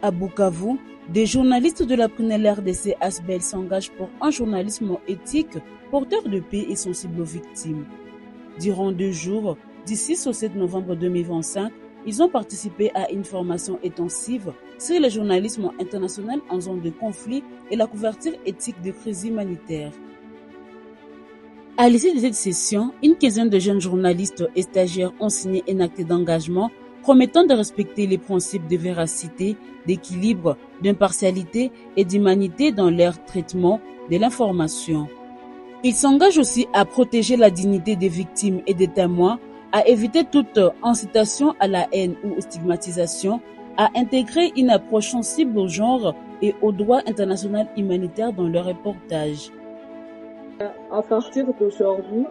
À Bukavu, des journalistes de la Prunelle RDC Asbel s'engagent pour un journalisme éthique, porteur de paix et sensible aux victimes. Durant 2 jours, du 6 au 7 novembre 2025, ils ont participé à une formation intensive sur le journalisme international en zone de conflit et la couverture éthique de crises humanitaires. À l'issue de cette session, une quinzaine de jeunes journalistes et stagiaires ont signé un acte d'engagement promettant de respecter les principes de véracité, d'équilibre, d'impartialité et d'humanité dans leur traitement de l'information. Ils s'engagent aussi à protéger la dignité des victimes et des témoins, à éviter toute incitation à la haine ou aux stigmatisations, à intégrer une approche sensible au genre et au droit international humanitaire dans leur reportage. À partir d'aujourd'hui,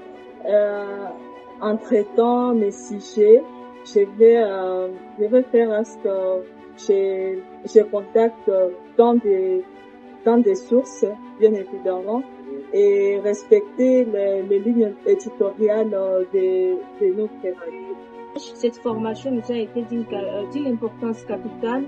en traitant mes sujets, je vais faire à ce que je contacte dans des sources, bien évidemment, et respecter les lignes éditoriales de nos travailleurs. Cette formation nous a été d'une importance capitale,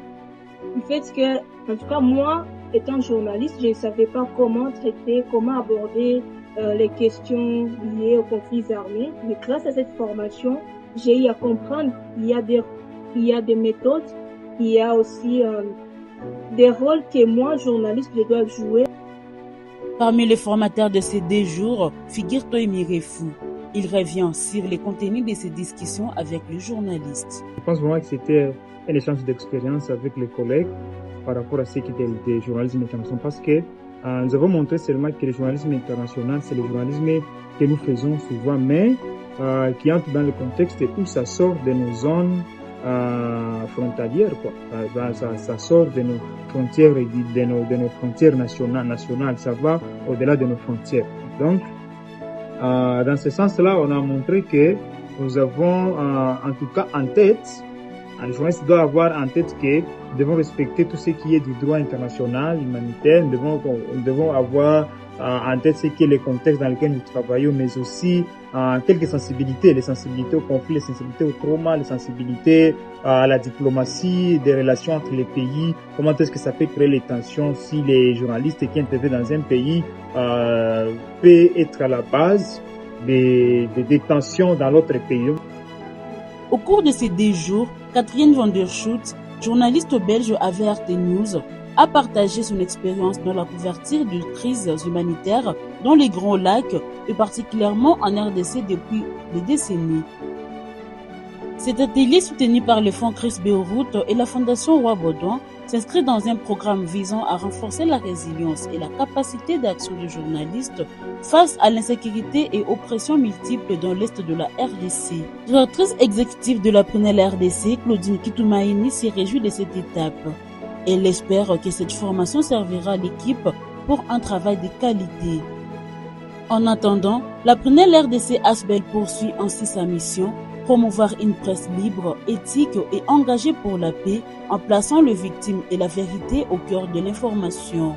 du fait que, en tout cas moi, étant journaliste, je ne savais pas comment traiter, comment aborder les questions liées aux conflits armés. Mais grâce à cette formation, j'ai eu à comprendre qu'il y a des méthodes, il y a aussi des rôles que moi, journaliste, je dois jouer. Parmi les formateurs de ces 2 jours figure Toimi Refou. Il revient sur les contenus de ces discussions avec le journaliste. Je pense vraiment que c'était un échange d'expérience avec les collègues par rapport à ce qui était le journalisme international, parce que nous avons montré seulement que le journalisme international, c'est le journalisme que nous faisons souvent, mais qui entre dans le contexte où ça sort de nos zones frontalières, quoi. Ça sort de nos frontières, de nos frontières nationales, ça va au-delà de nos frontières. Donc, dans ce sens-là, on a montré que nous avons, en tout cas en tête, un journaliste doit avoir en tête que nous devons respecter tout ce qui est du droit international, humanitaire. Nous devons avoir en tête ce qui est le contexte dans lequel nous travaillons, mais aussi quelques sensibilités, les sensibilités au conflit, les sensibilités au trauma, les sensibilités à la diplomatie, des relations entre les pays, comment est-ce que ça peut créer les tensions si les journalistes qui interviennent dans un pays peuvent être à la base des tensions dans l'autre pays. Au cours de ces 2 jours, Catherine van der Schoot, journaliste belge à VRT News, a partagé son expérience dans la couverture de crises humanitaires dans les Grands Lacs et particulièrement en RDC depuis des décennies. Cet atelier soutenu par le Fonds Chris Béorout et la Fondation Roi Baudouin s'inscrit dans un programme visant à renforcer la résilience et la capacité d'action des journalistes face à l'insécurité et aux pressions multiples dans l'Est de la RDC. Directrice exécutive de la Prunelle RDC, Claudine Kitoumaïni, s'est réjouie de cette étape. Elle espère que cette formation servira à l'équipe pour un travail de qualité. En attendant, la Prunelle RDC Asbel poursuit ainsi sa mission, promouvoir une presse libre, éthique et engagée pour la paix en plaçant les victimes et la vérité au cœur de l'information.